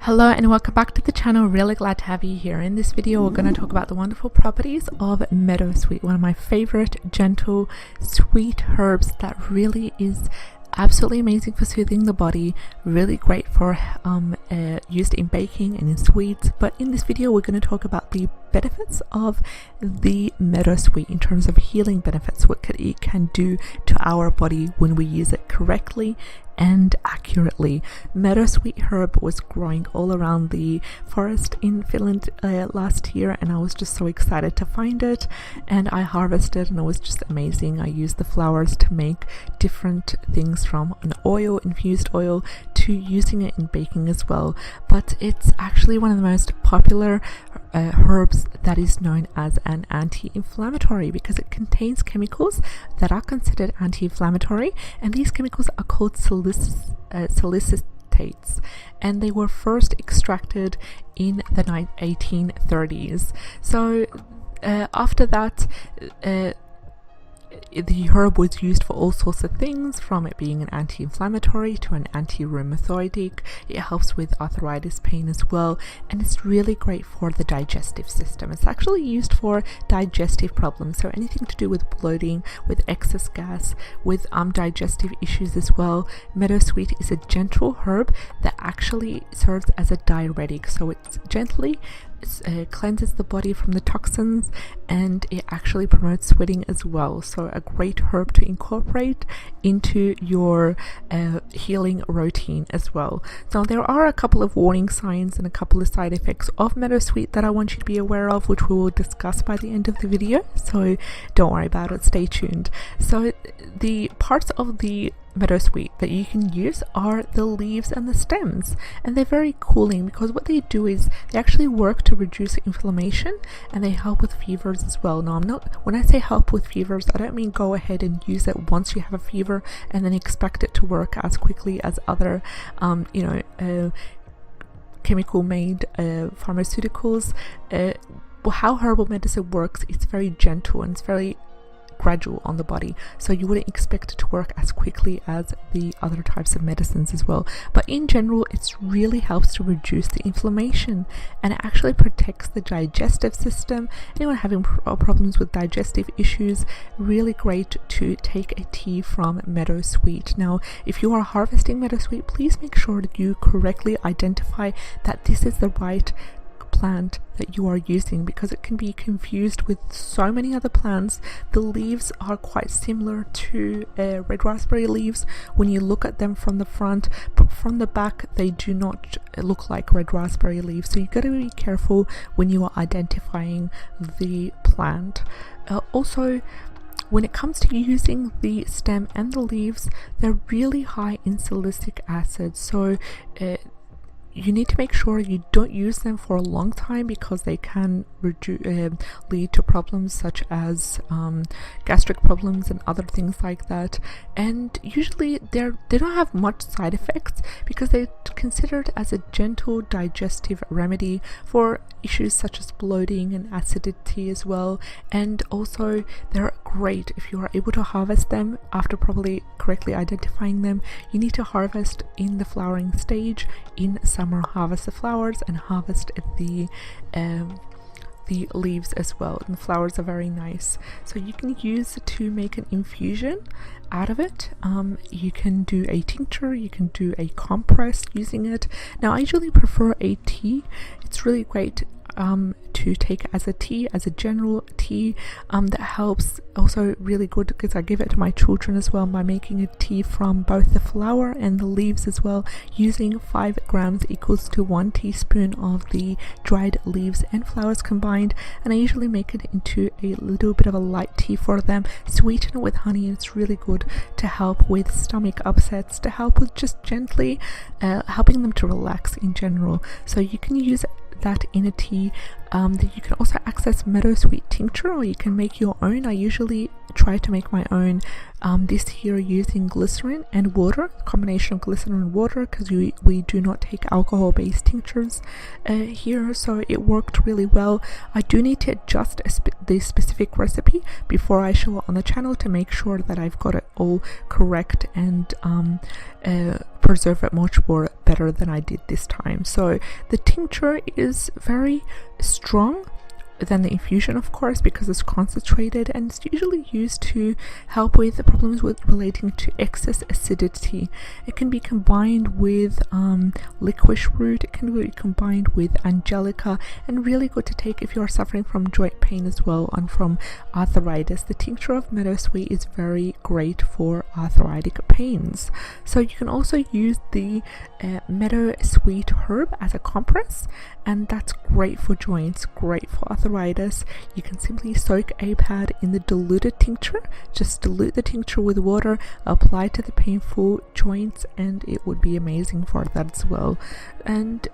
Hello and welcome back to the channel. Really glad to have you here. In this video we're going to talk about the wonderful properties of meadowsweet, one of my favorite gentle sweet herbs that really is absolutely amazing for soothing the body, really great for used in baking and in sweets. But in this video we're going to talk about the benefits of the meadowsweet in terms of healing benefits, what it can do to our body when we use it correctly and accurately. Meadowsweet herb was growing all around the forest in Finland last year, and I was just so excited to find it, and I harvested and it was just amazing. I used the flowers to make different things, from an oil, infused oil, to using it in baking as well. But it's actually one of the most popular herbs that is known as an anti-inflammatory because it contains chemicals that are considered anti-inflammatory, and these chemicals are called salicitates, and they were first extracted in the 1830s. So after that, the herb was used for all sorts of things, from it being an anti-inflammatory to an anti-rheumatoidic. It helps with arthritis pain as well, and it's really great for the digestive system. It's actually used for digestive problems, so anything to do with bloating, with excess gas, with digestive issues as well. Meadowsweet is a gentle herb that actually serves as a diuretic, so it's gently cleanses the body from the toxins, and it actually promotes sweating as well. So a great herb to incorporate into your healing routine as well. Now there are a couple of warning signs and a couple of side effects of meadowsweet that I want you to be aware of, which we will discuss by the end of the video, so don't worry about it, stay tuned. So the parts of the meadowsweet that you can use are the leaves and the stems, and they're very cooling because what they do is they actually work to reduce inflammation, and they help with fevers as well. Now when I say help with fevers, I don't mean go ahead and use it once you have a fever and then expect it to work as quickly as other chemical made pharmaceuticals. How herbal medicine works, it's very gentle and it's very gradual on the body, so you wouldn't expect it to work as quickly as the other types of medicines as well. But in general, it really helps to reduce the inflammation, and it actually protects the digestive system. Anyone having problems with digestive issues, really great to take a tea from meadowsweet. Now if you are harvesting meadowsweet, please make sure that you correctly identify that this is the right plant that you are using, because it can be confused with so many other plants. The leaves are quite similar to red raspberry leaves when you look at them from the front, but from the back they do not look like red raspberry leaves, so you got to be careful when you are identifying the plant. Also, when it comes to using the stem and the leaves, they're really high in salicylic acid, so you need to make sure you don't use them for a long time because they can lead to problems such as gastric problems and other things like that. And usually they don't have much side effects because they're considered as a gentle digestive remedy for issues such as bloating and acidity as well. And also they're great if you are able to harvest them after correctly identifying them. You need to harvest in the flowering stage. In summer, harvest the flowers and harvest the leaves as well, and the flowers are very nice, so you can use to make an infusion out of it. You can do a tincture, you can do a compress using it. Now I usually prefer a tea. It's really great to take as a tea, as a general tea, that helps. Also really good because I give it to my children as well by making a tea from both the flower and the leaves as well, using 5 grams equals to 1 teaspoon of the dried leaves and flowers combined. And I usually make it into a little bit of a light tea for them, sweeten it with honey, and it's really good to help with stomach upsets, to help with just gently helping them to relax in general. So you can use that in a tea. You can also access meadowsweet tincture, or you can make your own. I usually try to make my own this here using glycerin and water, combination of glycerin and water, because we do not take alcohol based tinctures here, so it worked really well. I do need to adjust the specific recipe before I show it on the channel to make sure that I've got it all correct and preserve it much more better than I did this time. So the tincture is very strong than the infusion, of course, because it's concentrated, and it's usually used to help with the problems relating to excess acidity. It can be combined with licorice root, it can be combined with angelica, and really good to take if you're suffering from joint pain as well and from arthritis. The tincture of meadowsweet is very great for arthritic pains. So you can also use the meadowsweet herb as a compress, and that's great for joints, great for arthritis. You can simply soak a pad in the diluted tincture, just dilute the tincture with water, apply to the painful joints, and it would be amazing for that as well. And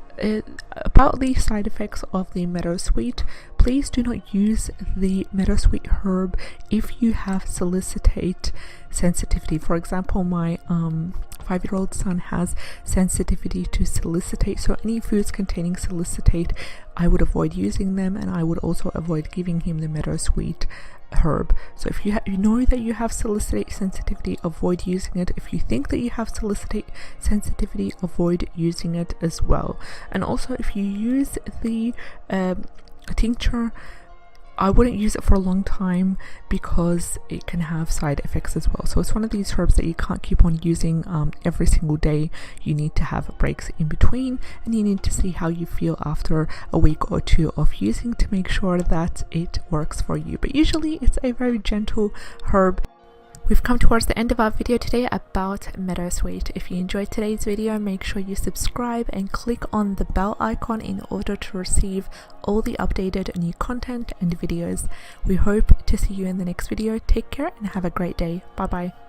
about the side effects of the meadowsweet, please do not use the meadowsweet herb if you have salicylic sensitivity. For example, my 5-year-old son has sensitivity to salicylate, so any foods containing salicylate, I would avoid using them, and I would also avoid giving him the meadowsweet herb. So if you know that you have salicylate sensitivity, avoid using it. If you think that you have salicylate sensitivity, avoid using it as well. And also, if you use the tincture, I wouldn't use it for a long time because it can have side effects as well. So it's one of these herbs that you can't keep on using every single day. You need to have breaks in between, and you need to see how you feel after a week or two of using to make sure that it works for you. But usually it's a very gentle herb. We've come towards the end of our video today about meadowsweet. If you enjoyed today's video, make sure you subscribe and click on the bell icon in order to receive all the updated new content and videos. We hope to see you in the next video. Take care and have a great day. Bye bye.